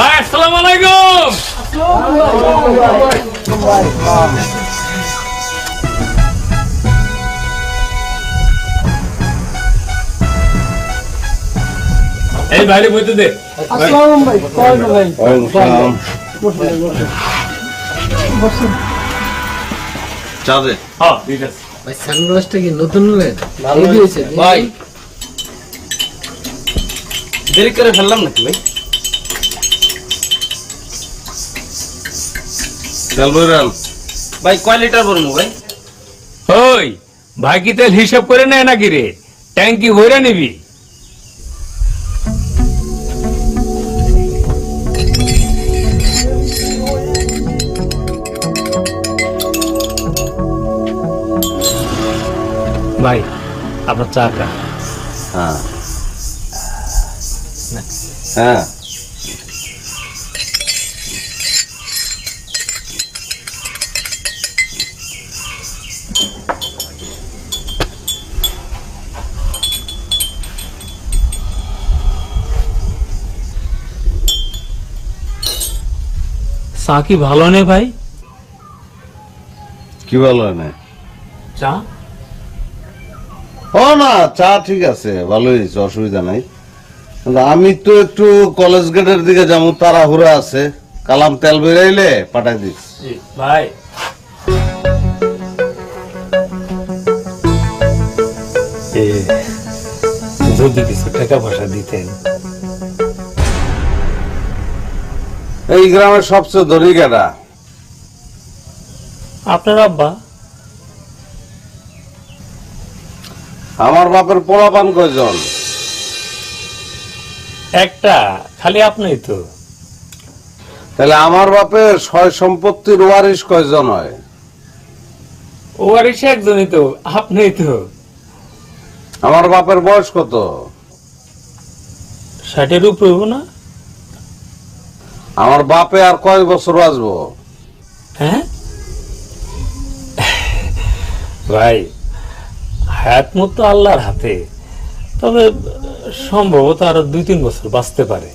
ভাই আসসালামু আলাইকুম। এই বাইরে বইতে দে। আসসালাম ভাই, কয় না ভাই। চা দে। হ্যাঁ ঠিক আছে ভাই সানগ্লাসটা কি নতুন নিলেন? ভালো এই দিয়েছে ভাই। দেরি করে ফেললাম নাকি ভাই? তেল বইরাল ভাই, কয় লিটার ভরবো ভাই? ওই ভাই কি তেল হিসাব করে নেয় নাকি রে? ট্যাঙ্কি ভরে নিবি? ভাই আপনার চা কা। হ্যাঁ হ্যাঁ চা কি ভালো নেই ভাই? কি ভালো না? চা ও না, চা ঠিক আছে, ভালোই হয়েছে, অসুবিধা নাই। কিন্তু আমি তো একটু কলেজ গেটের দিকে যাবো, তাড়াহুড়া আছে। কালাম তেল বেরাইলে পাঠাই দিস। ভাই যদি কিছু টাকা পয়সা দিতেন। এই গ্রামের সবচেয়ে ধনী কেডা? আপনার আব্বা। আমার বাপের পোলাপান কয়জন? একটা, খালি আপনিই তো। তাহলে আমার বাপের সয় সম্পত্তির ওয়ারিশ কয়জন হয়? ও আর এসে একজনই তো, আপনিই তো। আমার বাপের বয়স কত? 60-এর উপরে হবো না? আমার বাপে আর কয় বছর বাঁচবো? হ্যাঁ ভাই, হায়াত মতো আল্লাহর হাতে, তবে সম্ভবত আরো 2-3 বছর বাঁচতে পারে।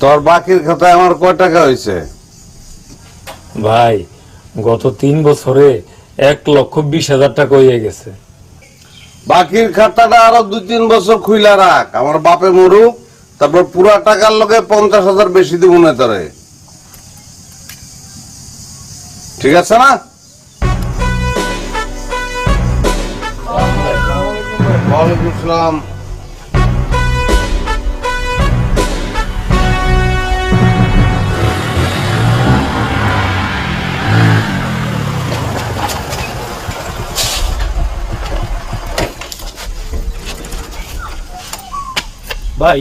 তোর বাকির খাতায় আমার কয় টাকা হয়েছে? ভাই গত 3 বছরে 1,20,000 টাকা হয়ে গেছে। বাকির খাতাটা আরো 2-3 বছর খুইলা রাখ, আমার বাপে মরুক, তারপর পুরা টাকার লগে 50,000 বেশি দিব না তোরে। ঠিক আছে না? ওয়ালাইকুম আসসালাম। ভাই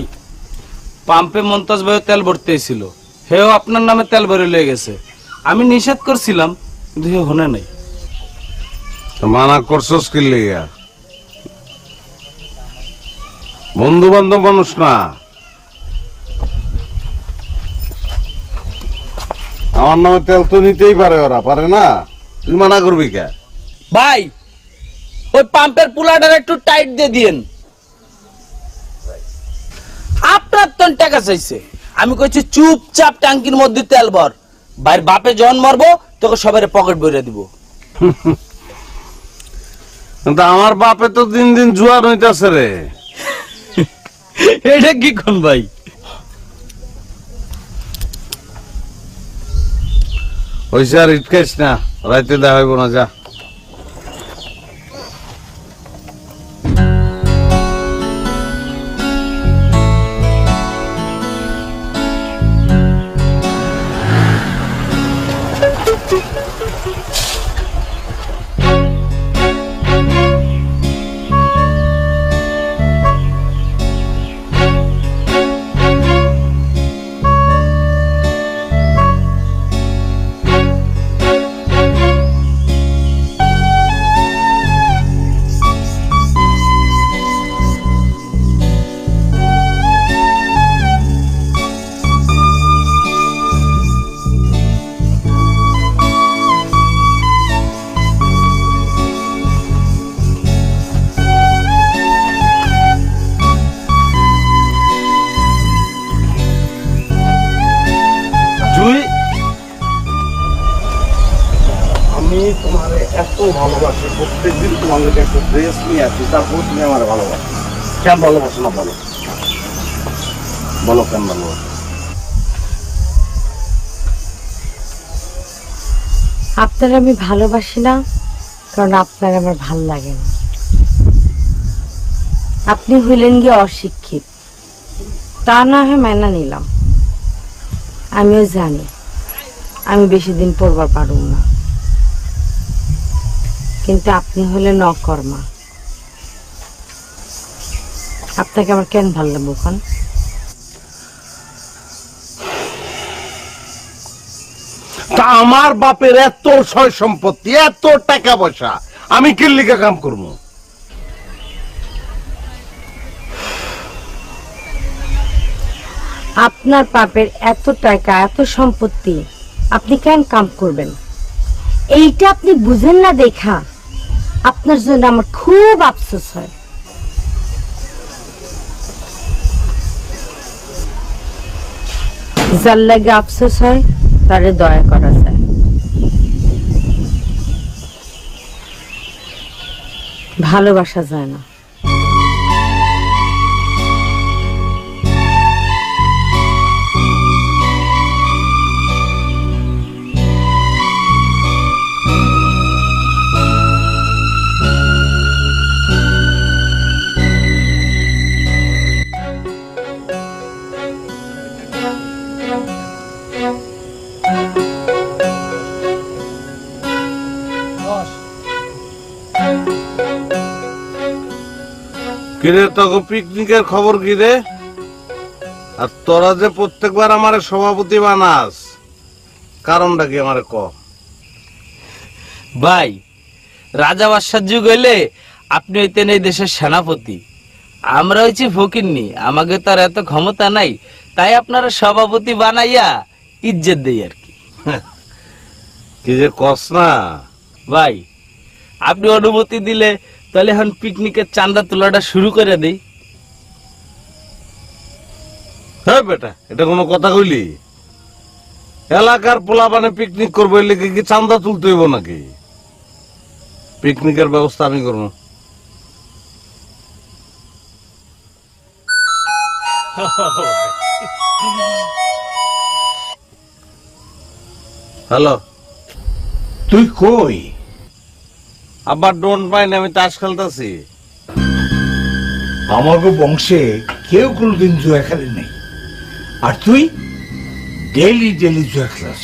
পাম্পে মন্তাজ ভাই তেল ভরতে ছিল, হেও আপনার নামে তেল ভরে লয়ে গেছে। আমি নিষেধ করছিলাম কিন্তু হে হনে নাই। তো মানা করছস কি লিগা? বন্ধু বান্ধব মানুষ না, আমার নামে তেল তো নিতেই পারে, ওরা পারে না, তুই মানা করবি কে? ভাই ওই পাম্পের পুলাটার একটু টাইট দিয়ে দিয়েন। আপনার তো টাকা চাইছে, আমি কইছি চুপচাপ ট্যাঙ্কির মধ্যে তেল ভর, ভাইয়ের বাপে জন মরবো তোকে সবাই পকেট ভরে দিব। কিন্তু আমার বাপে তো দিন দিন জুয়ার হইতাছে রে। এটা কি কোন ভাই? হইছে, আর ইটকাইস না, রাইতে দেখা হইব না, যা। তোমার এত ভালোবাসি, প্রত্যেকদিন তোমার লোক একটা ড্রেস নিয়ে আসি, তারপর তুমি আমার ভালোবাসো। কেন ভালোবাসো না বলো, বলো কেন ভালোবাসো? আপনার আমি ভালোবাসি না, কারণ আপনার আমার ভাল লাগে না। আপনি হইলেন গিয়ে অশিক্ষিত, তা না হয় মানা নিলাম। আমিও জানি আমি বেশি দিন পড়বার পারুম না, কিন্তু আপনি হলেন অকর্মা। আপনাকে আমার কেন ভাল লাগবো খান? তা আমার বাপের এত সয় সম্পত্তি, এত টাকা পয়সা, আমি কি লিখে কাম করবো? আপনার পাপের এত টাকা, এত সম্পত্তি, আপনি কেন কাম করবেন? এইটা আপনি বুঝেন না দেখা আপনার জন্য আমার খুব আফসোস হয়। যার লাগে আফসোস হয় তারে দয়া করা যায়, ভালোবাসা যায় না। কিরে তোকে পিকনিকের খবর কি রে? আর তোরা যে প্রত্যেকবার আমার সভাপতি বানাস, কারণটা কি আমার ক? ভাই, রাজা বাদশার যুগ হইলে আপনি হইতেন এই দেশের সেনাপতি, আমরা হইছি ফকিরনি, আমাকে তো আর এত ক্ষমতা নাই, তাই আপনারা সভাপতি বানাইয়া ইজ্জত দেই আর কি। কি যে কস না ভাই, আপনি অনুমতি দিলে তাহলে এখন পিকনিকের চাঁদা তোলাটা শুরু করে দেই। হ্যাঁ বেটা, এটা কোনো কথা কইলি? এলাকার পোলা মানে পিকনিক করবো, এলে কি চান্দা তুলতে হইব নাকি? পিকনিকের ব্যবস্থা আমি করবো। হ্যালো, তুই কই? আবার ডোন্ট মাইন্ড, আমি তাস খেলতেছি। আমাকে বংশে কেউ কোনোদিন জুয়া খেলে নেই, আর তুই ডেইলি ডেইলি জুয়া খেলাস।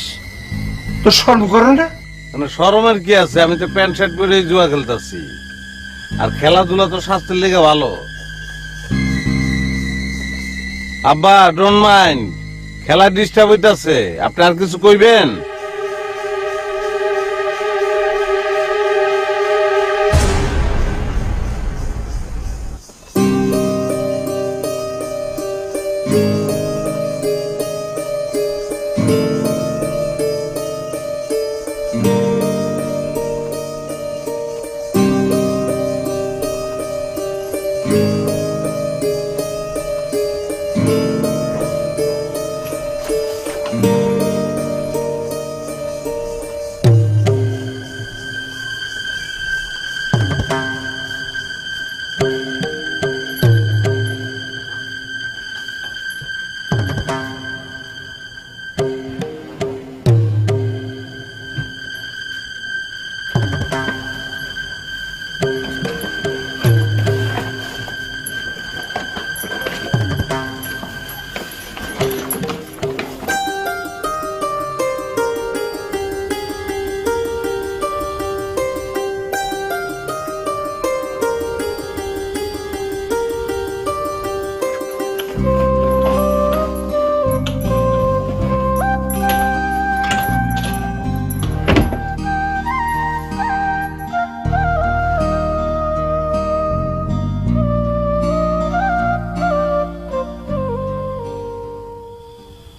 তো শর্ম করে না? মানে শরমের কি আছে? আমি তো প্যান্ট শার্ট পরে জুয়া খেলতেছি, আর খেলাধুলা তো স্বাস্থ্যের লেগে ভালো। আব্বা ডোন্ট মাইন্ড, খেলা ডিস্টার্ব হইতাছে, আপনি আর কিছু কইবেন?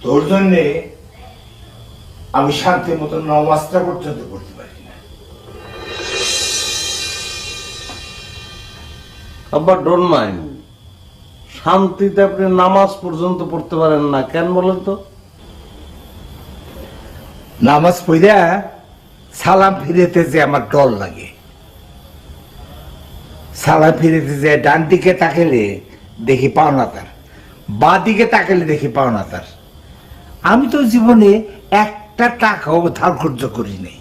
তোর জন্যে আমি শান্তি মতো নমাজটা পর্যন্ত করতে পারি না। আব্বা ডোন্ট মাইন্ড, শান্তিতে আপনি নামাজ পর্যন্ত পড়তে পারেন না কেন বলেন তো? নামাজ পড়া সালাম ফিরেতে যে আমার ডর লাগে। সালাম ফিরেতে যে ডান দিকে তাকালে দেখি পাওনা তার, বা দিকে তাকালে দেখি পাওনা তার। আমি তো জীবনে একটা টাকাও ধার খরচ করি নাই,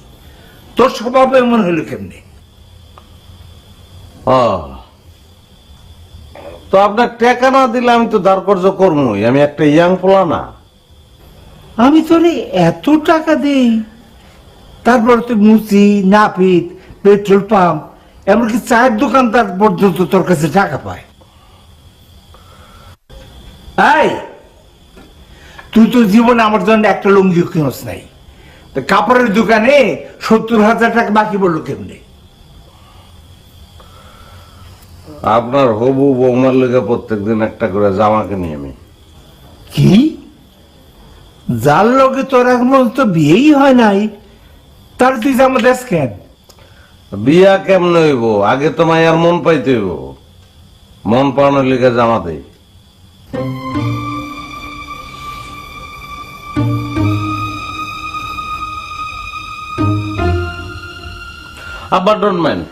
তোর স্বভাব এমন হলো কেমনে? তো আপনার টাকা না দিলে আমি তো দাঁড় কর্য করবই, আমি একটা ইয়াং পোলা না। আমি তোরে এত টাকা দেই, তারপর তুই মুচি, নাপিত, পেট্রোল পাম্প, এমনকি চায়ের দোকানদার পর্যন্ত তোর কাছে টাকা পায়। এই, তুই তো জীবনে আমার জন্য একটা লুঙ্গি কিনস নাই, তো কাপড়ের দোকানে 70,000 টাকা বাকি বললো কেমনে? আপনার হবু বৌমার লেগে প্রত্যেকদিন একটা করে জামা কিনি আমি। কি? যার লগে তোর এখন পর্যন্ত বিয়েই হয় নাই, তার তুই জামা দেশ কেন? বিয়া কেমনে হইব? আগে তো মায়ার মন পাইতে হইব, মন পাওয়ানোর লেগে জামা দেই। আবার ডোন্ট মাইন্ড,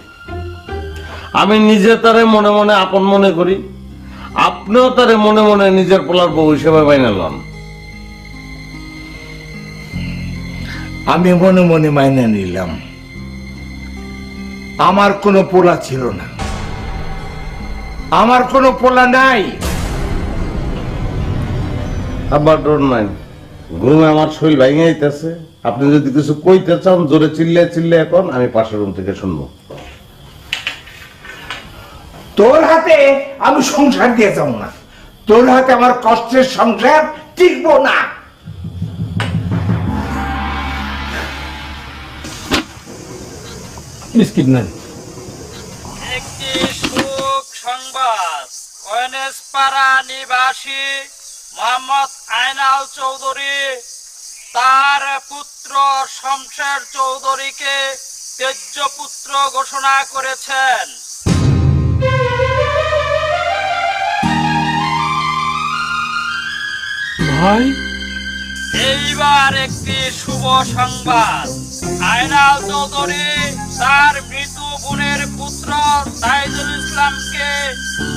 আমি নিজে তারে মনে মনে আপন মনে করি, আপনিও তারে মনে মনে নিজের পোলার বউ হিসেবে মাইনে লন। আমি মনে মনে মাইনে নিলাম, আমার কোনো পোলা ছিল না, আমার কোনো পোলা নাই। আবার ডোন্ট মাইন্ড, ঘুমে আমার শরীর ভেঙে যাইতেছে, আপনি যদি কিছু কইতে চান জোরে চিল্লে চিল্লে এখন আমি পাশের রুম থেকে শুনবো। তোর হাতে আমি সংসার দিয়ে যাবো না, তোর হাতে আমার কষ্টের সংসার টিকবো না। বিস্কিট নেন। একটি সুখ সংবাদ, কয়নেসপাড়া নিবাসী মোহাম্মদ আইনাল চৌধুরী তার পুত্র শমশের চৌধুরীকে তেজ্য পুত্র ঘোষণা করেছেন। ভাই, এইবার একটি শুভ সংবাদ, আইনাল চৌধুরী তার মৃত বোনের পুত্র তাইজুল ইসলামকে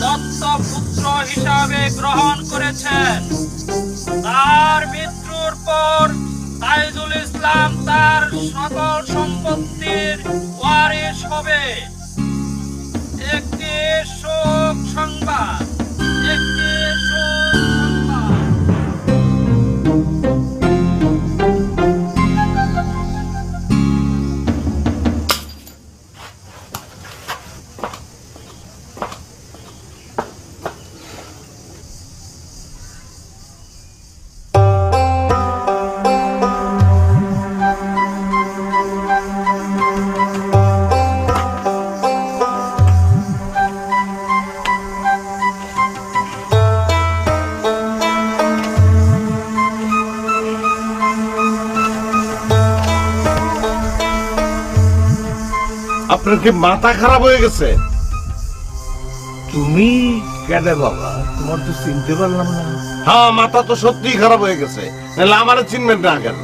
দত্তপুত্র হিসাবে গ্রহণ করেছেন। তার মৃত্যুর পর তাইজুল ইসলাম তার সকল সম্পত্তির ওয়ারিশ হবে। একটি শোক সংবাদ, একটি শোক সংবাদ। আপনার কি মাথা খারাপ হয়ে গেছে? তুমি কেডে বাবা? তোমার তো চিনতে পারলাম না। হ্যাঁ, মাথা তো সত্যিই খারাপ হয়ে গেছে, নাহলে আমারে চিনবেন না কেন?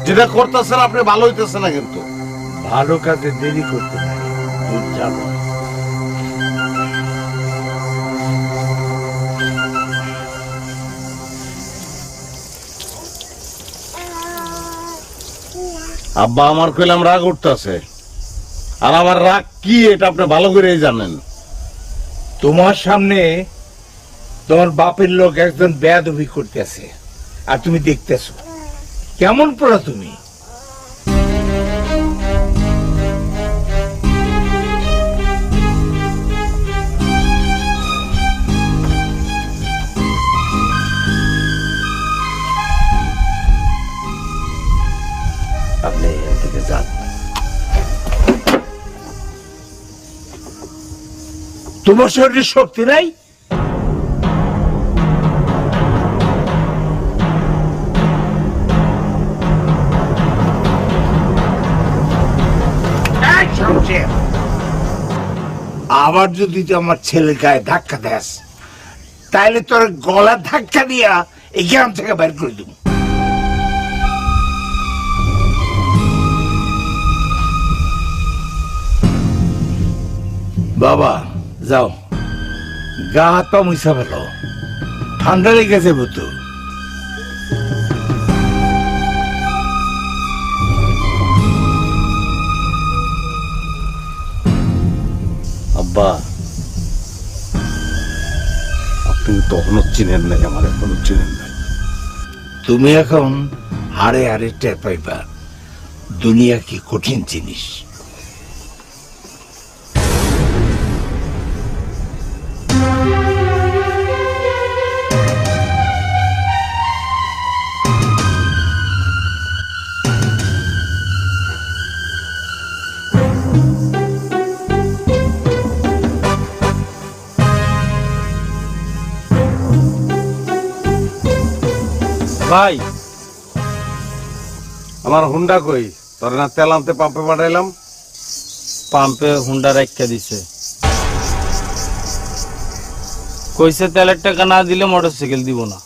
যেটা করতেছেন আপনি ভালো হইতেছে না কিন্তু। ভালো কাজে দেরি করতে নাই, দূর যাবো। আব্বা আমার কইলাম রাগ উঠতেছে, আর আমার রাগ কি এটা আপনি ভালো করেই জানেন। তোমার সামনে তোমার বাপের লোক একজন বেয়াদবি করতেছে, আর তুমি দেখতেছো। কেমন পড়া তুমি? আপনি এখান থেকে যান। তোমার শরীরে শক্তি নাই? আবার যদি তুই আমার ছেলের গায়ে ধাক্কা দেস, তাহলে তোর গলা ধাক্কা দিয়া এই গ্রাম থেকে বের করে দেব। বাবা যাও, গা হাত পা মুছা ফেলো, ঠান্ডা লেগেছে বুতো। আব্বা, আপনি তখনও চিনেন নাই, আমার এখনো চিনেন নাই। তুমি এখন হারে হারে টের পাইবা দুনিয়া কি কঠিন জিনিস। ভাই আমার হুন্ডা কই? তোর না তেল আনতে পাম্পে পাঠাইলাম। পাম্পে হুন্ডা রাখা দিছে, কইছে তেলের টাকা না দিলে মোটরসাইকেল দিব না।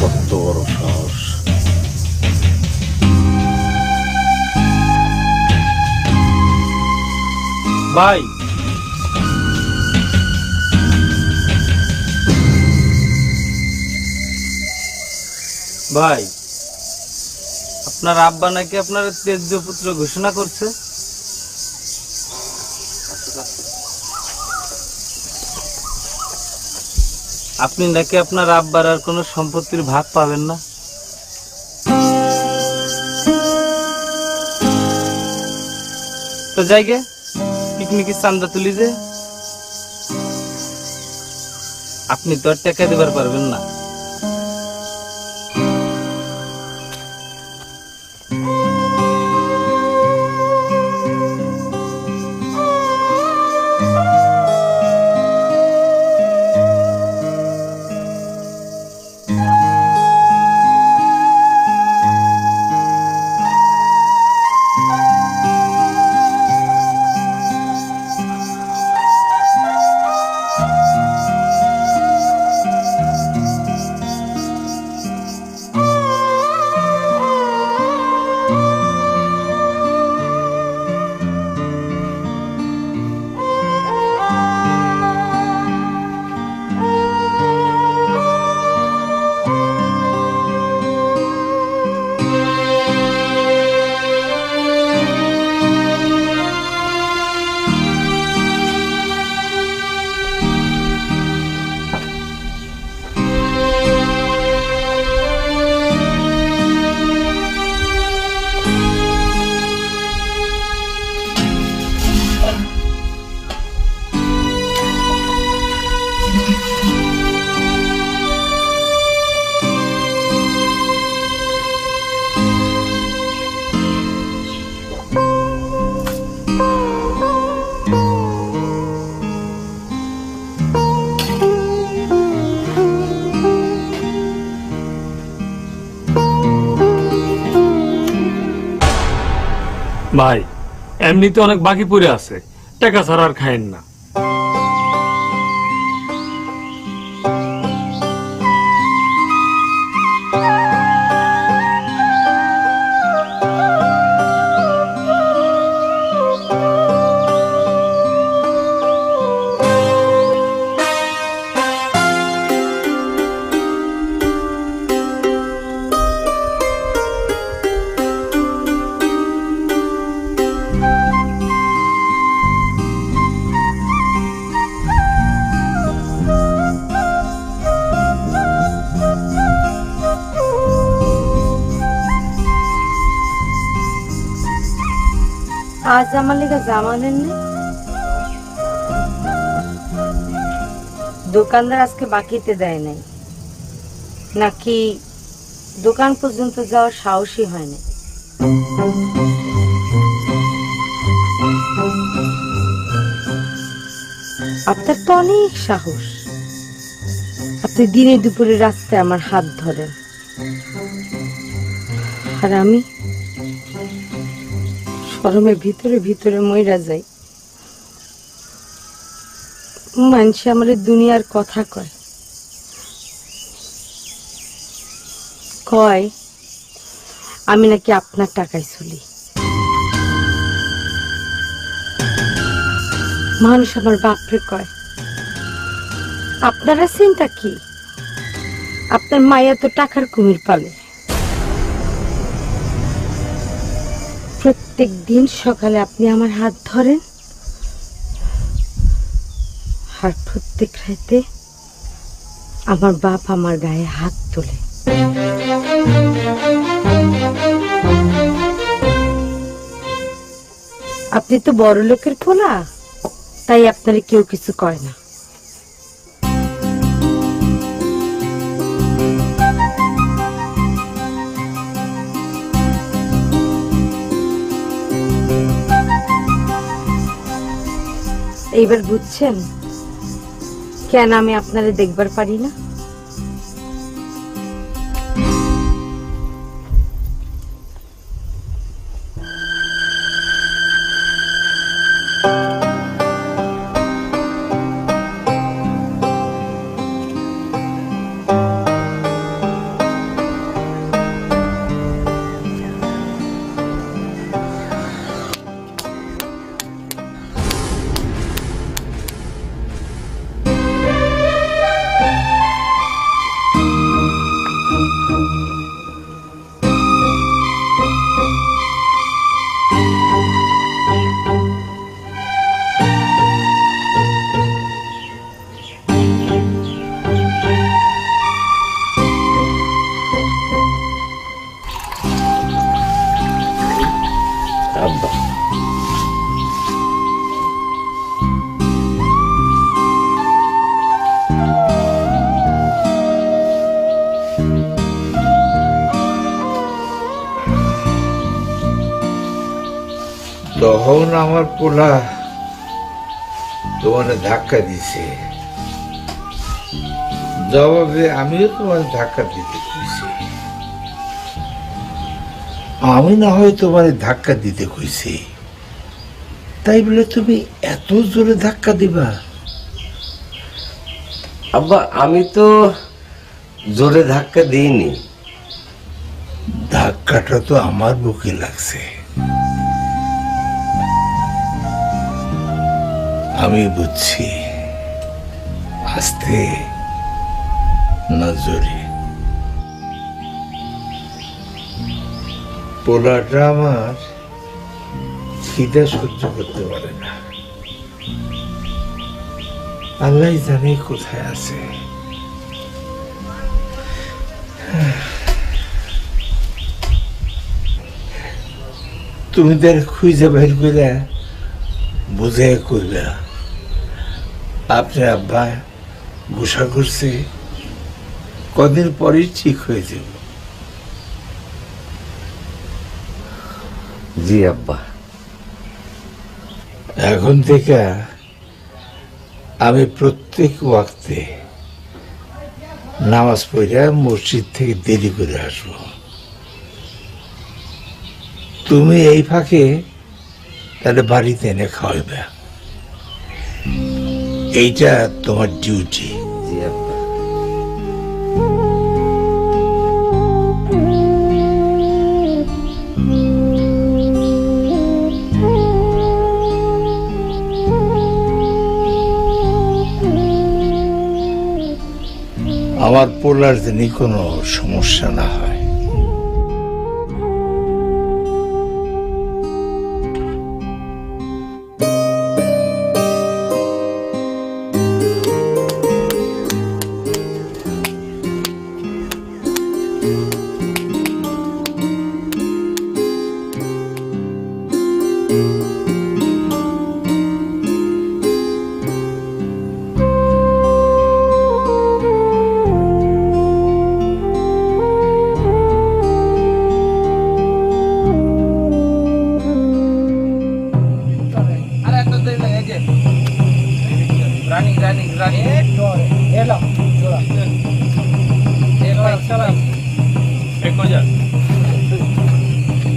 কত বড় সাহস! ভাই ভাই, আপনার আব্বা নাকি আপনার তেজ্য পুত্র ঘোষণা করছে। আপনি নাকি আপনার আব্বার আর কোনো সম্পত্তির ভাগ পাবেন না। তো যাইগে পিকনিকের চান্দা তুলি যে, আপনি তো আর টাকা দিবার পারবেন না। ভাই এমনিতে অনেক বাকি পড়ে আছে, টাকা ছাড়া আর খায়েন না। আজ আমার লেগে জামা নেন না? দোকানদার আজকে বাকিতে দেয় নাই, নাকি দোকান পর্যন্ত যাওয়ার সাহসী হয় না? আপনার তো অনেক সাহস, আপনি দিনে দুপুরে রাস্তায় আমার হাত ধরেন, আর আমি শরমে ভিতরে ভিতরে মইরা যাই। মানুষে আমার দুনিয়ার কথা কয় কয় আমি নাকি আপনার টাকায় চলি। মানুষ আমার বাপরে কয়, আপনারা চিন্তা কি, আপনার মায়া তো টাকার কুমির পালে। প্রত্যেক দিন সকালে আপনি আমার হাত ধরেন, আর প্রত্যেক রাতে আমার বাপ আমার গায়ে হাত তোলে। আপনি তো বড় লোকের পোলা, তাই আপনারে কেউ কিছু কয় না। এইবার বুঝছেন কেন আমি আপনারে দেখবার পারি না? আব্বা, তখন আমার পোলা তোমার ধাক্কা দিছে, জবাবে আমিও তোমার ধাক্কা দিতে কইছি। আমি না হয় তোমার ধাক্কা দিতে কইছি, তাই বলে তুমি এত জোরে ধাক্কা দিবা? আব্বা আমি তো জোরে ধাক্কা দিইনি। ধাক্কাটা তো আমার বুকে লাগছে। আমি বুঝছি, আস্তে না জোরে। পোলাটা আমার খিদা সহ্য করতে পারে না, আল্লাহ জানে কোথায় আছে। তুমি তার খুঁজে বের করে বুঝে কইবা আপনার আব্বা গুসা করছে, কদিন পরেই ঠিক হয়ে যাব। জি আব্বা। এখন থেকে আমি প্রত্যেক ওয়াক্তে নামাজ পড়া মসজিদ থেকে দেরি করে আসবো। তুমি এই ফাঁকে তাহলে বাড়িতে এনে খাওয়াবে, এইটা তোমার ডিউটি। জি আব্বা। আমার পোলার যেন কোনো সমস্যা না হয়।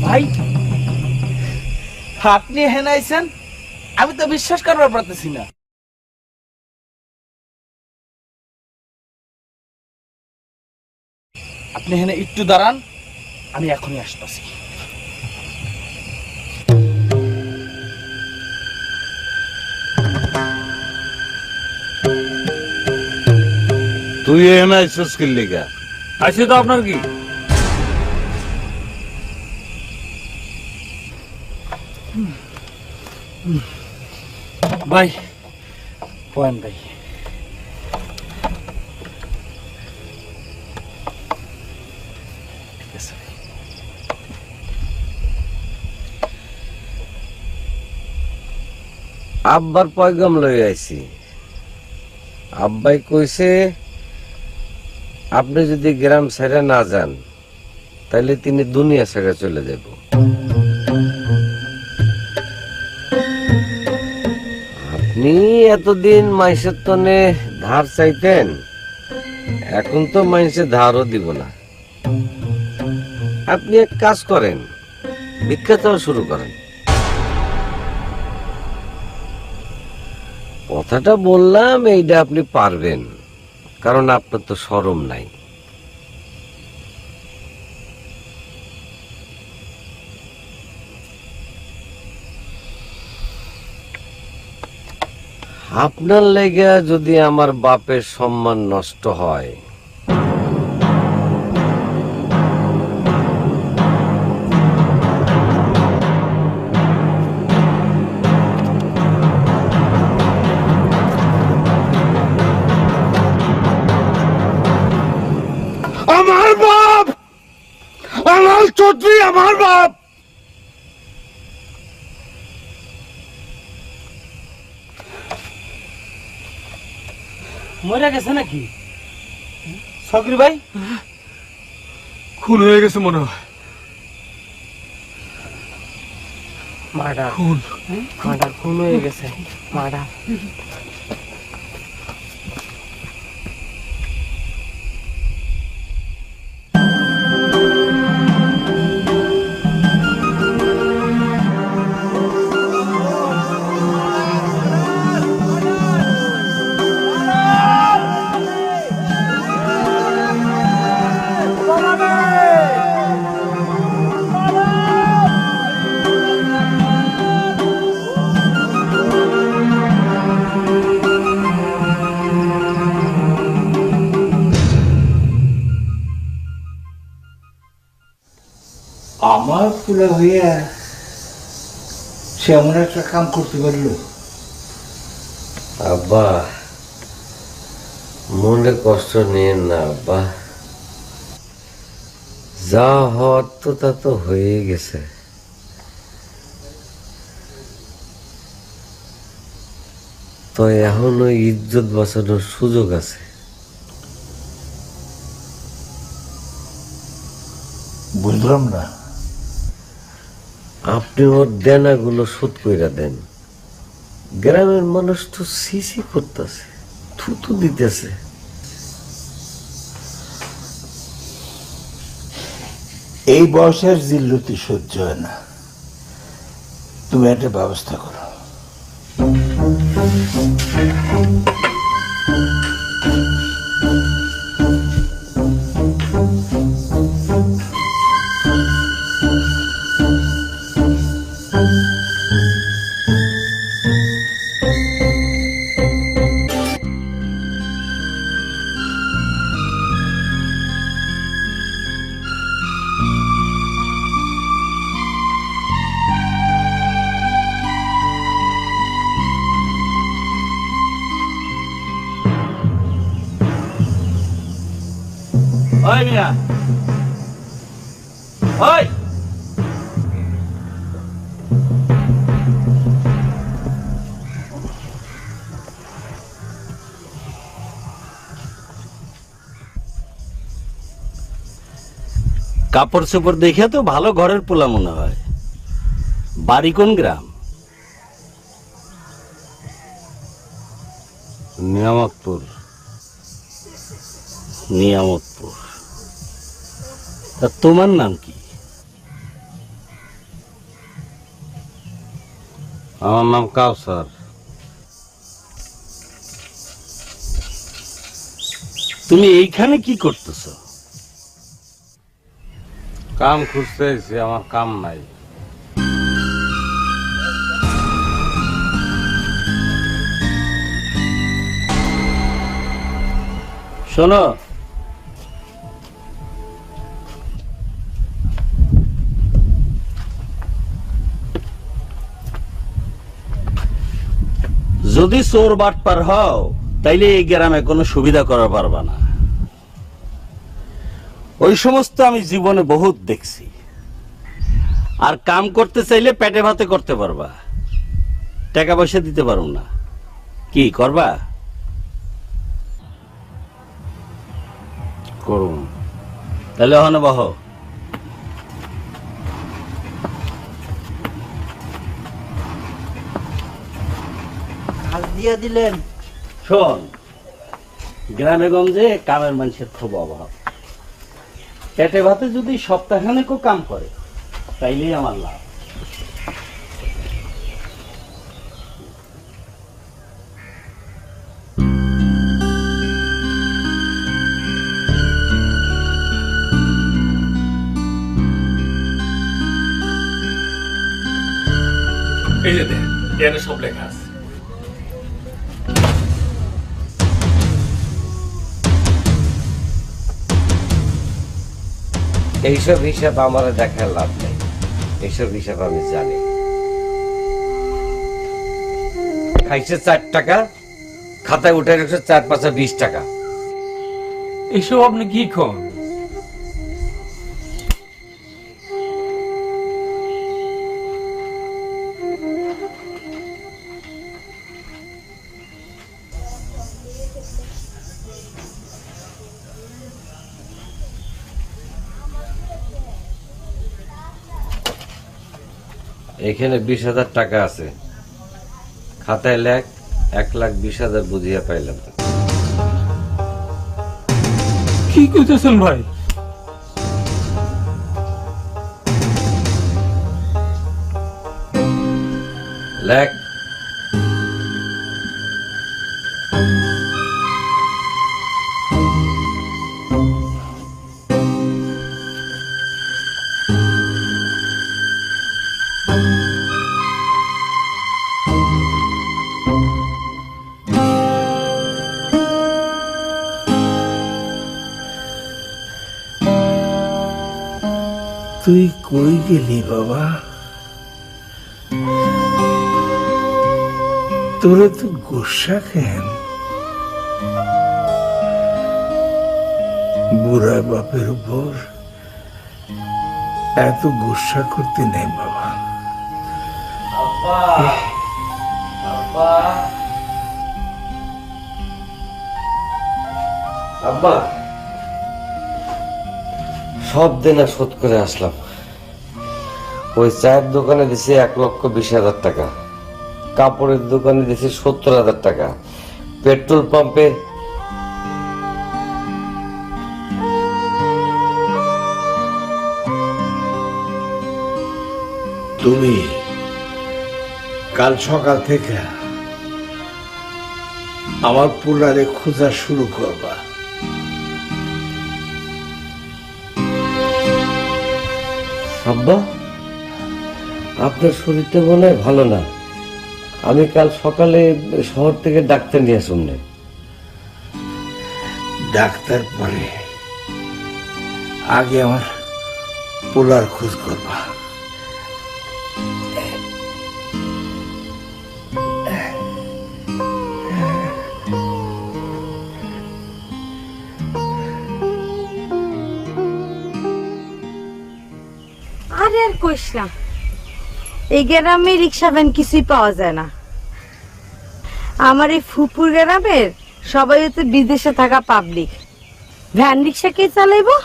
ভাই আপনি এখানে আইছেন, আমি তো বিশ্বাস করবার পারতেছি না। আপনি এখানে একটু দাঁড়ান, আমি এখনই আসতেছি। তুই এখানে আইসস কি লিগা? আসে তো আপনার কি? ভাই পয়েন্ট ভাই, ঠিক আছে ভাই। আব্বার পয়গাম লই আইছি। আব্বাই কইছে আপনি যদি গ্রাম ছেড়ে না যান তাহলে তিনি দুনিয়া ছেড়ে চলে যাব। আপনি এতদিন মাইসের তনে ধার চাইতেন, এখন তো মাইসে ধারও দিব না। আপনি এক কাজ করেন, ভিক্ষা চাওয়া শুরু করেন। কথাটা বললাম এইটা আপনি পারবেন, কারণ আপনার তো শরম নাই। আপনার লেগে যদি আমার বাপের সম্মান নষ্ট হয়, আমার বাপ আলাল চৌধুরী আমার বাপ। মরে গেছে নাকি সগরি ভাই? খুন হয়ে গেছে মনে হয়। মার্ডার খুন খুন হয়ে গেছে মার্ডার। আমার পুলা হইয়া সে এমন একটা কাম করতে পারলো। আব্বা মনে কষ্ট নিয়েন না আব্বা, যা হওয়ার তো তা তো হয়ে গেছে। তো এখনো ইজ্জত বাঁচানোর সুযোগ আছে। বুঝলাম না। আপনি ওর দেনাগুলো শোধ কইরা দেন। গ্রামের মানুষ তো সিসি করতেছে, থুতু দিতেছে। এই বয়সের জিল্লতি সহ্য হয় না, তুমি একটা ব্যবস্থা করো। ওই মিয়া, ওই কাপড় চোপড় দেখে তো ভালো ঘরের পোলা মনে হয়। বাড়ি কোন গ্রাম? নিয়ামতপুর। নিয়ামতপুর। তা তোমার নাম কি? আমার নাম কাউসার। তুমি এইখানে কি করতেছ? কাম খুঁজতেছি, আমার কাম নাই। শোনো, যদি চোর বাটপার হও তাইলে এই গ্রামে কোনো সুবিধা করা পারবা না। ওই সমস্ত আমি জীবনে বহুত দেখছি। আর কাম করতে চাইলে পেটে ভাতে করতে পারবা, টাকা পয়সা দিতে পারো না। কি করবা? করুন। তাহলে ওখানে বহ। কাজ দিয়ে দিলেন। শোন, গ্রামে গঞ্জে কামের মানুষের খুব অভাব। পেটে ভাতে যদি সপ্তাহখানেকও কাম করে তাইলেই আমার লাভ। এই যে দেখ, এখানে সব লেখা আছে। এইসব হিসাব আমার দেখার লাভ নেই, এইসব হিসাব আমি জানি। খাইছে 4 টাকা, খাতায় উঠে রেখেছে 4 5 20 টাকা। এসব আপনি কি কন? এখানে 20,000 টাকা আছে, খাতায় লেখ 1,20,000 বুঝিয়ে পাইলাম। কি কইতেছেন ভাই? লেখ। তুই কই গেলি বাবা? তোরা তো গুসা কেন? বুড়া বাপের উপর এত গুসা করতে নেই বাবা। আব্বা, সব দেনা শোধ করে আসলাম। ওই চায়ের দোকানে দিছি 1,20,000 টাকা, কাপড়ের দোকানে দিছি 70,000 টাকা, পেট্রোল পাম্পে তুমি কাল সকাল থেকে আমার পোলারে খোঁজা শুরু করবা। আব্বা, আপনার শরীরটা মনে হয় ভালো না। আমি কাল সকালে শহর থেকে ডাক্তার নিয়ে শুনলে। ডাক্তার পরে আগে আমার পোলার খোঁজ করবা। আরে আর কইস না, এই গ্রামে রিক্সা ভ্যান কিছুই পাওয়া যায় না। আমার এই ফুপুর গ্রামের সবাই হচ্ছে বিদেশে থাকা পাবলিক, ভ্যান রিক্সা কে চালাইবো?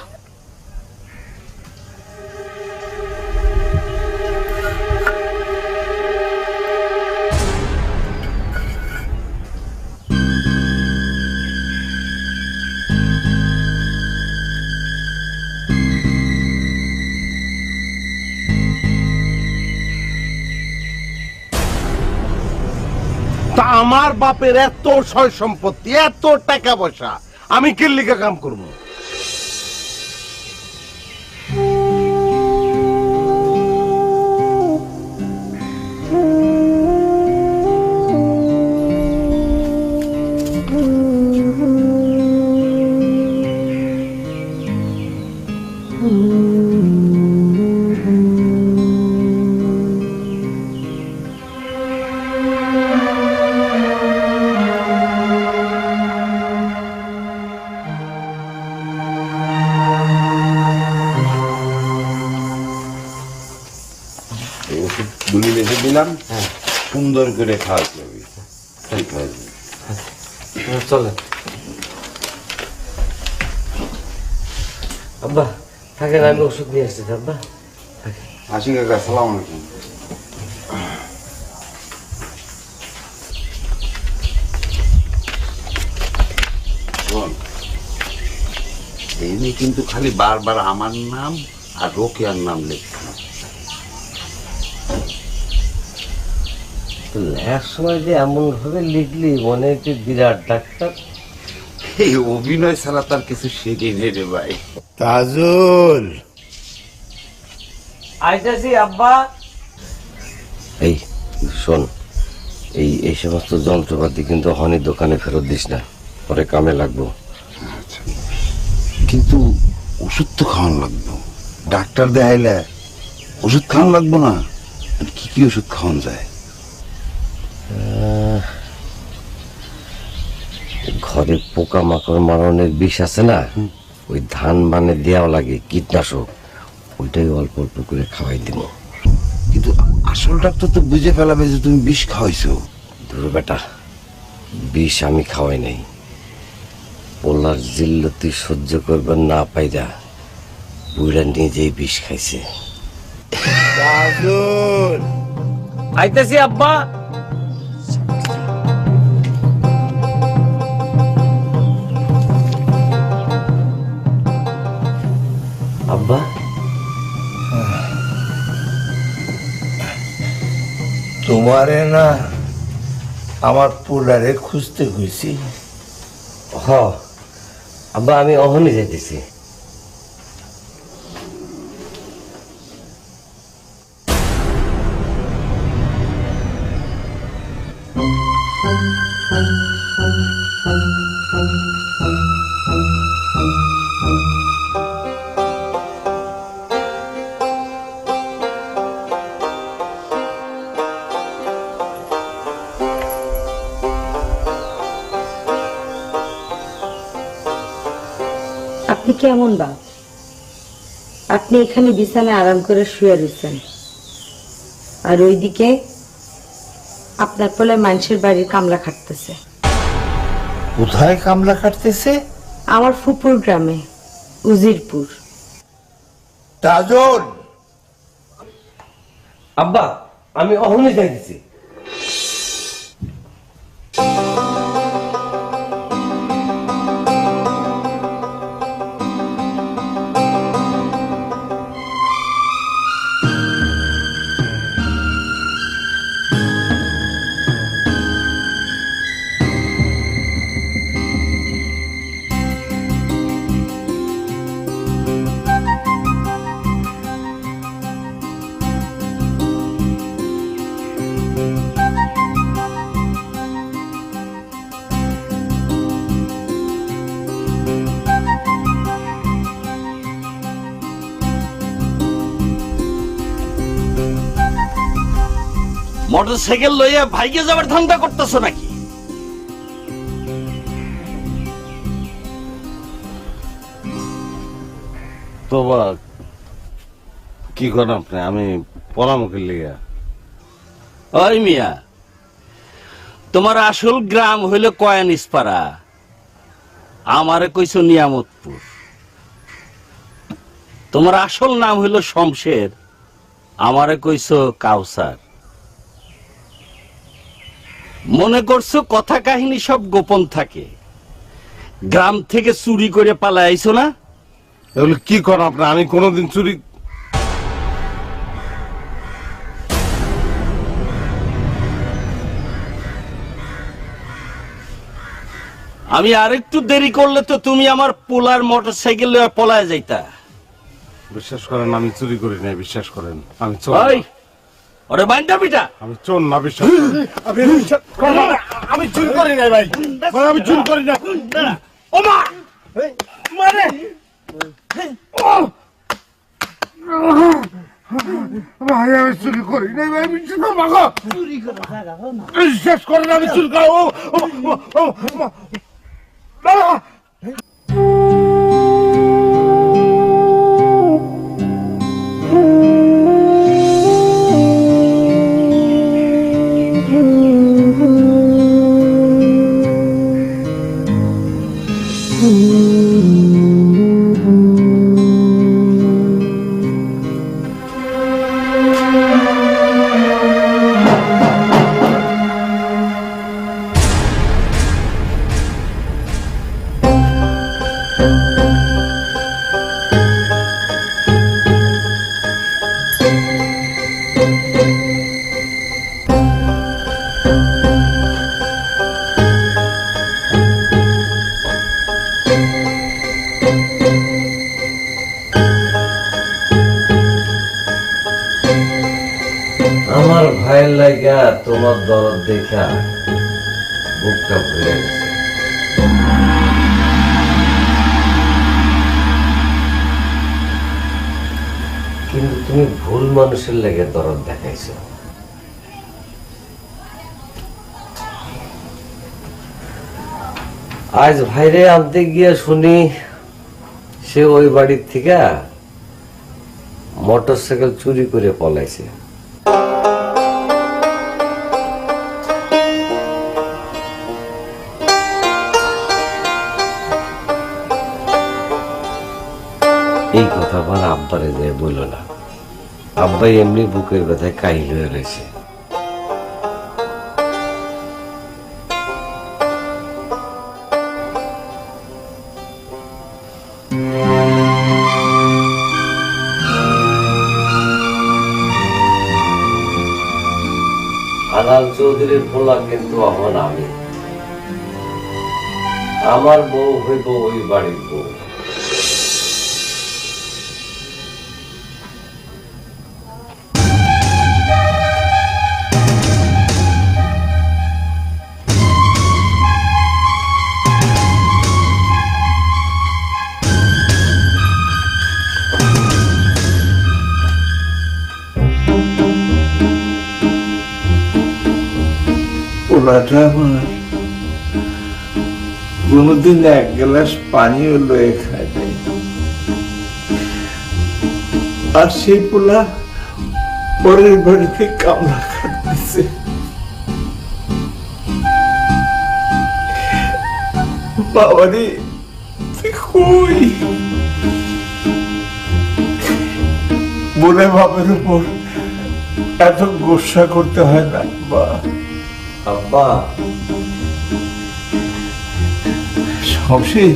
তা আমার বাপের এত সয় সম্পত্তি, এত টাকা পয়সা, আমি কি লিগা কাম করবো? দিলাম, সুন্দর করে খাওয়াতে হবে। ঠিক আছে। চলেন আব্বা, থাকেন, আমি ওষুধ নিয়ে আসছি আব্বা। আসি কাকা, সালাম আলাইকুম। শোন, এই নিয়ে কিন্তু খালি বারবার আমার নাম আর রোকেয়ার নাম লিখছি। লেখার সময় যে এমন ভাবে লিখলি মনে হচ্ছে বিরাট ডাক্তার। এই অভিনয় ছাড়া তার কিছু শেখে নেই রে ভাই। তাজুল, আইতাছি আব্বা। এই শোন, এই সমস্ত যন্ত্রপাতি কিন্তু হনির দোকানে ফেরত দিস না, পরে কামে লাগবো। কিন্তু ওষুধ তো খাওয়ান লাগবো, ডাক্তার দেখাইলে ওষুধ খাওয়ান লাগবো না? কি কি ওষুধ খাওয়ান যায়? ঘরে পোকামাকড় মারণের বিষ আছে না, ওই ধান মানে দেওয়া লাগে কীটনাশক, ওইটাই অল্প অল্প করে খাওয়াই দিব। কিন্তু আসল ডাক্তার তো বুঝে ফেলাবে যে তুমি বিষ খাওয়াইছো। ধুর বেটা, বিষ আমি খাওয়াই নাই, পোলার জিল্লতি সহ্য করবার না পাইরা বুড়া নিজেই বিষ খাইছে। তাজুল, আইতাছি আব্বা। আব্বা, তোমারে না আমার পোলারে খুঁজতে হয়েছি। হ আব্বা, আমি অহনি যাইতেছি। আপনি কেমন বাপ? আপনি এখানে বিছানায় আরাম করে শুয়ে রয়েছেন, আর ওইদিকে আপনার পোলে মানুষের বাড়ির কামলা খাটতেছে। কোথায় কামলা কাটতেছে? আমার ফুপুর গ্রামে, উজিরপুর। তাজুল, আব্বা, আমি অহনি যাইতেছি। মোটরসাইকেল লইয়া ভাইকে যাবার ধান্দা করতেছ নাকি? তো বা কি করেন আপনি? আমি পরামর্শের লিগা। ওই মিয়া, তোমার আসল গ্রাম হইল কয়ানিসপাড়া, আমারে কইছো নিয়ামতপুর। তোমার আসল নাম হইল শমশের, আমারে কইছো কাউসার। মনে করছো কথা কাহিনী সব গোপন থাকে, গ্রাম থেকে চুরি করে পালা আইছো না? এগুলো কি করেন আপনি? আমি কোনোদিন চুরি... আমি আরেকটু দেরি করলে তো তুমি আমার পোলার মোটরসাইকেল লইয়া পলায় যাইতা। বিশ্বাস করেন, আমি চুরি করি নাই, বিশ্বাস করেন। আমি চোর ওই না। ওরে বাইন্ডা পিটা। আমি চোর না, বিশ্বাস করেন। আমি চুরি করি নাই ভাই, আমি চুরি করি না। ওমা মানে ভাই আমি চুরি করি নাই ভাই, বিশ্বাস করেন আমি চুরি করি। আমার ভাইয়ের লাগা তোমার দরদ দেখা বুকটা ভরে গেছে। কিন্তু তুমি ভুল মানুষের লেগে দরদ দেখাইছো। আজ ভাইরে আনতে গিয়ে শুনি সে ওই বাড়ির থেকে মোটরসাইকেল চুরি করে পলাইছে। এই কথা আমার আব্বারে যায় বলল না। আব্বাই এমনি বুকের ব্যথায় কাহিল হয়ে রয়েছে। হালাল চৌধুরীর পোলা কিন্তু এখন আমি, আমার বউ হইব ওই বাড়ির বউ। পোলাটা আমার কোনোদিন এক গ্লাস পানিও লয়ে খায় নাই, আর সেই পোলা পরের বাড়িতে কামলা খাটতেছে। বাবারে তুই কই? মনে ভাবের উপর এত গোসা করতে হয় না বা আব্বা, শমশের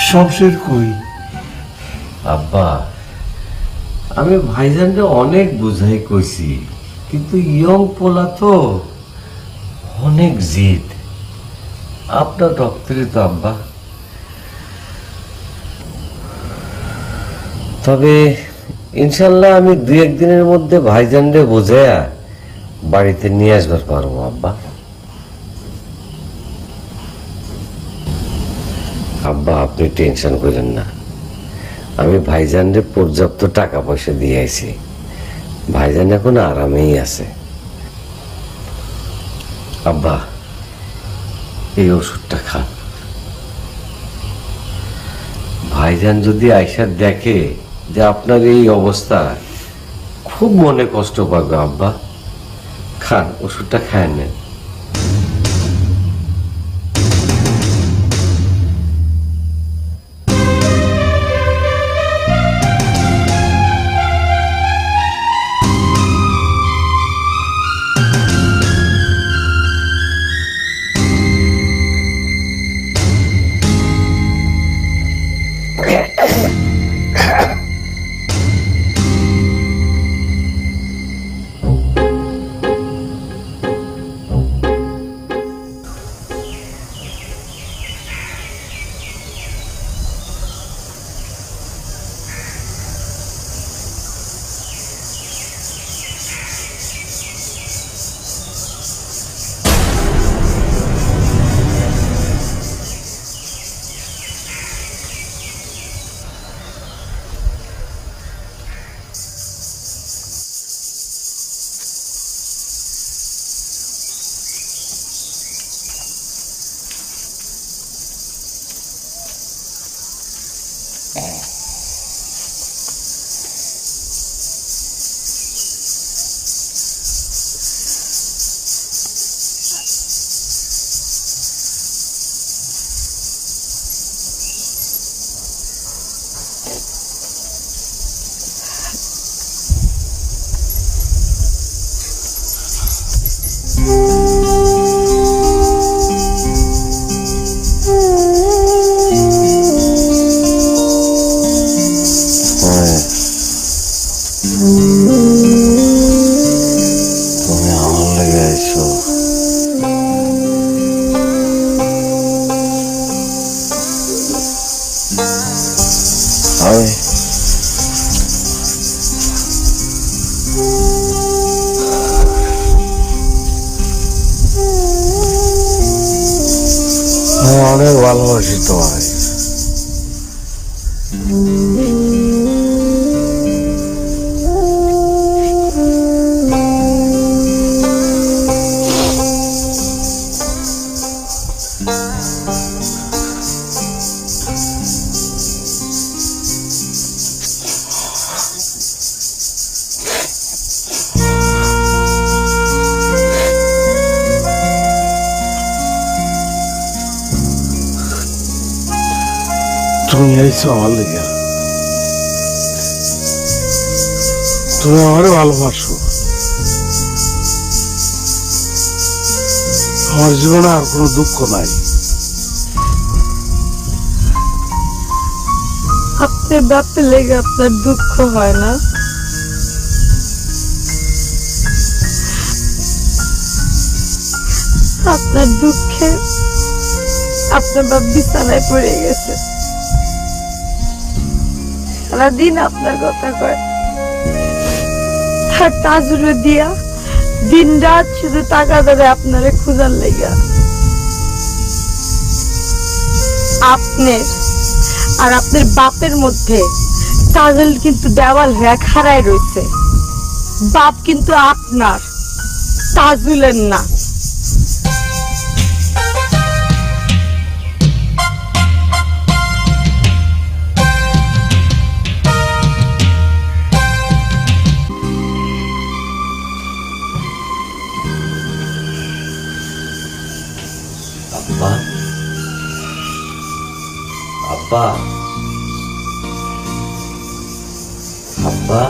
শমশের কই? আব্বা, আমি ভাইজানকে অনেক বুঝাই কইছি, কিন্তু ইয়ং পোলা তো অনেক জিদ। আপনার রক্তেরই তো আব্বা। তবে ইনশাল্লাহ আমি 2-1 দিনের মধ্যে ভাইজানরে বোঝায়া বাড়িতে নিয়ে আসবার পারবো আব্বা। আব্বা, আপনি টেনশন করেন না, আমি ভাইজানরে পর্যাপ্ত টাকা পয়সা দিয়ে আইছি। ভাইজান এখন আরামেই আছে। আব্বা, এই ওষুধটা খান। ভাইজান যদি আইসা দেখে যে আপনার এই অবস্থা, খুব মনে কষ্ট পাবে আব্বা। খান, ওষুধটা খায় নেন। আমি অনেক ভালোবাসি তোমায়। তুমি আইছো আমার লেগে, তুমি আমারে ভালোবাসো। আমার জীবনে আর কোনো দুঃখ নাই। আপনার বাপের লেগে আপনার দুঃখ হয় না? আপনার দুঃখে আপনার বাপ বিছানায় পড়ে গেছে, সারাদিন আপনার কথা কয়, তার তাজুরে দিয়া দিন রাত শুধু টাকা ধরে আপনারে খুঁজার লেগা। আপনার আর আপনার বাপের মধ্যে তাজল কিন্তু দেওয়াল হয়ে খাড়ায় রয়েছে। বাপ কিন্তু আপনার, তাজুলের না। আব্বা, আব্বা, আব্বা,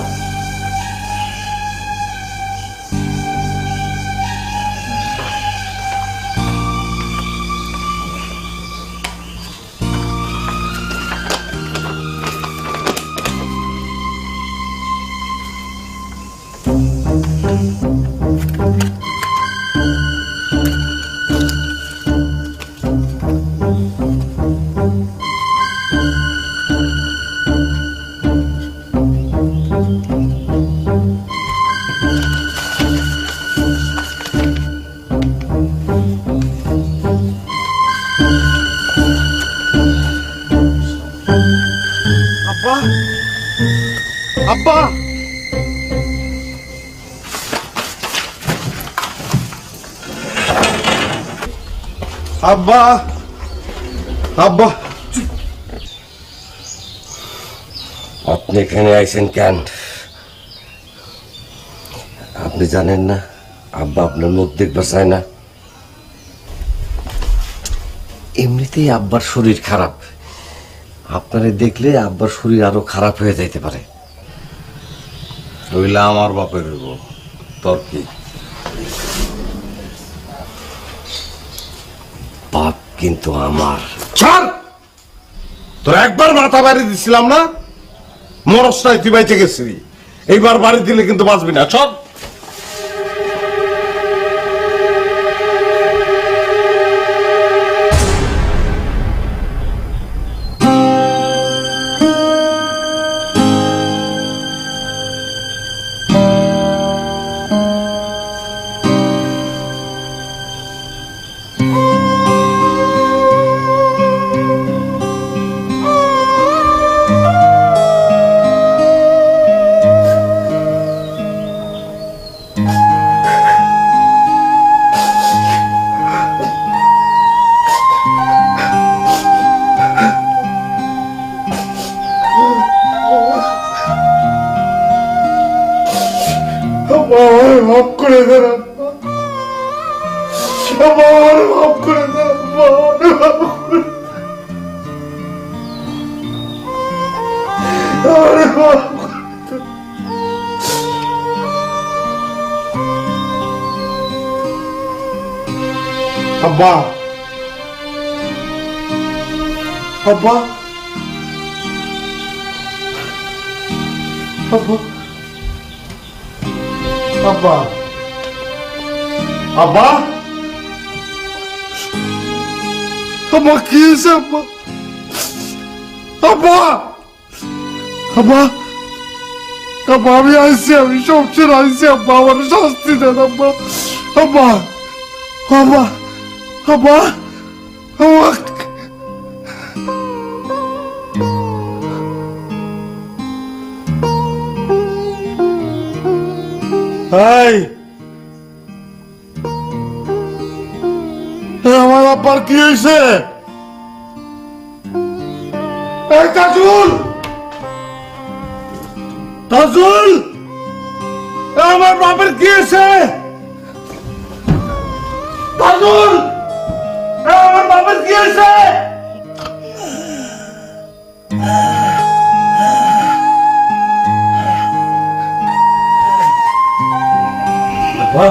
আব্বা, আব্বা, আব্বা, আব্বা, আপনি এখানে আইছেন কেন? আপনি জানেন না আব্বা আপনার মুখ দেখতে চায় না? এমনিতেই আব্বার শরীর খারাপ, আপনারে দেখলে আব্বার শরীর আরো খারাপ হয়ে যাইতে পারে। ওইলা আমার বাপের হইব, তোর কি? বাপ কিন্তু আমার। ছাড়! তোর একবার মাথা বাড়ি দিছিলাম না, মরস নাই, তুই বাইচে গেছিলি। এইবার বাড়ি দিলে কিন্তু বাঁচবি না। সব মাফ করে দেন আব্বা, সবার মাফ করে দেন আব্বা, মাফ করে দেন। মাফ করে দেন। আব্বা, আব্বা, আব্বা, আব্বা, আব্বা, আব্বা, কি হয়েছে আব্বা? আব্বা, আব্বা, আব্বা, আমি আইসি, আমি সবচেয়ে আইসি আব্বা, আমার শাস্তি দেন আব্বা। আব্বা, আব্বা, আব্বা, আব্বা, আব্বার কি হয়েছে? এই তাজুল, তাজুল, আমার বাপের কি হয়েছে? তাজুল, আমার বাপের কি হয়েছে? আব্বা,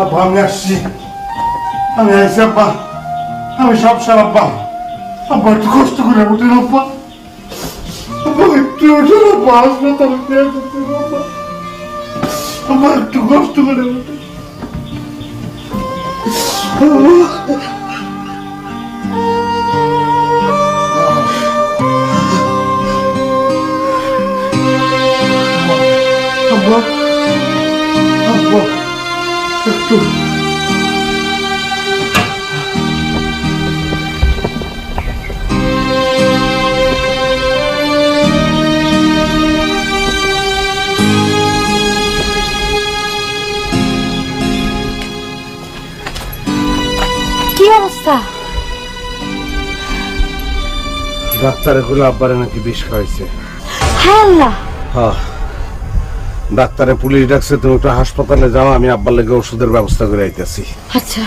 আব্বা আমি আসছি, আমি আসছি আব্বা, আমি সব সার আব্বা। আব্বা একটু কষ্ট করে উঠেন আব্বা, আব্বা একটু উঠেন আব্বা, হাসপাতালে নিয়ে যেতে আব্বা, আব্বা একটু কষ্ট করে উঠেন। আব্বা, আব্বা একটু কি অবস্থা? ডাক্তারে বলে আব্বারে নাকি বিষ খাওয়াইছে। হ্যাঁ আল্লাহ, ডাক্তারে পুলিশ ডাকছে, তুমি একটু হাসপাতালে যাও, আমি আব্বার লেগে ওষুধের ব্যবস্থা করে আইতেছি। আচ্ছা।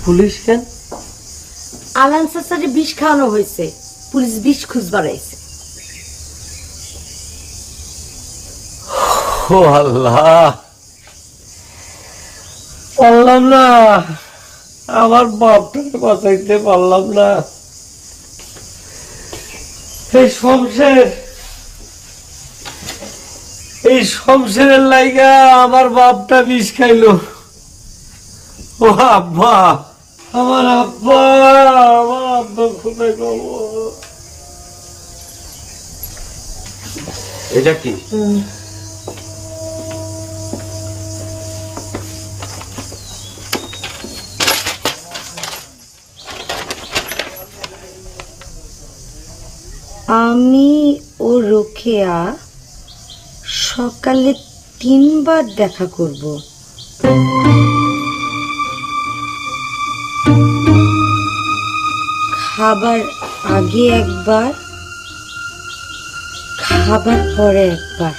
পুলিশ কেন? আলান চাচারে বিষ খাওয়ানো হয়েছে, পুলিশ বিষ খুঁজবার আইছে। ও আল্লাহ, পারলাম না, আমার বাপটাকে বাঁচাইতে পারলাম না। এই শমশেরের লাইগা আমার বাপটা বিষ খাইলো। ও আব্বা, আমার আব্বা, আমার আব্বা কোথায় গেল? এটা কি? আমি ও রোকেয়া সকালে 3 বার দেখা করব। খাবার আগে একবার, খাবার পরে একবার।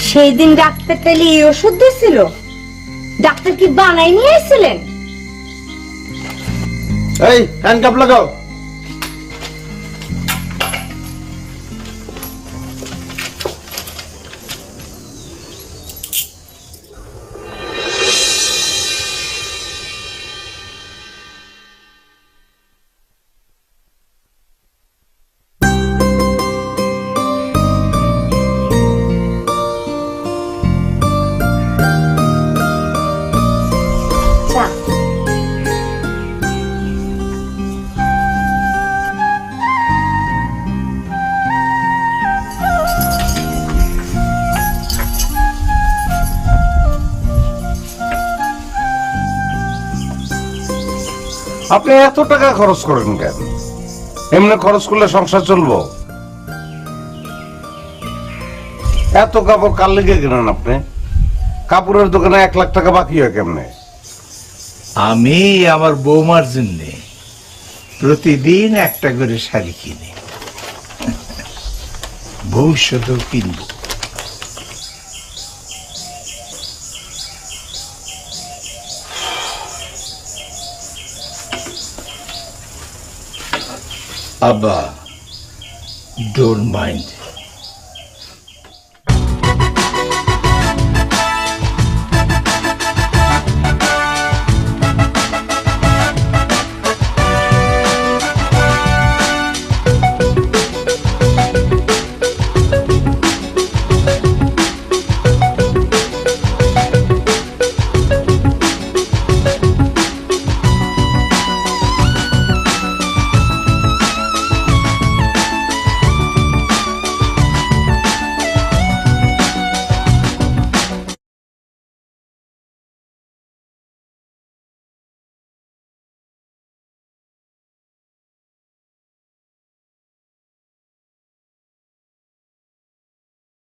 সেই দিন ডাক্তার তাহলে এই ওষুধ দিয়েছিল? ডাক্তার কি বানাই নিয়ে এসেছিলেন? এই হ্যান্ডকাপ লাগাও। আপনি এত টাকা খরচ করেন কেন? এমনি খরচ করলে সংসার চলবো? এত কাপড় কার লেগে কেনেন আপনি? কাপড়ের দোকানে 1 লাখ টাকা বাকি হয় কেমনে? আমি আমার বৌমার জন্য প্রতিদিন একটা করে শাড়ি কিনি, ভবিষ্যতেও কিনবো। আব্বা, ডোন্ট মাইন্ড।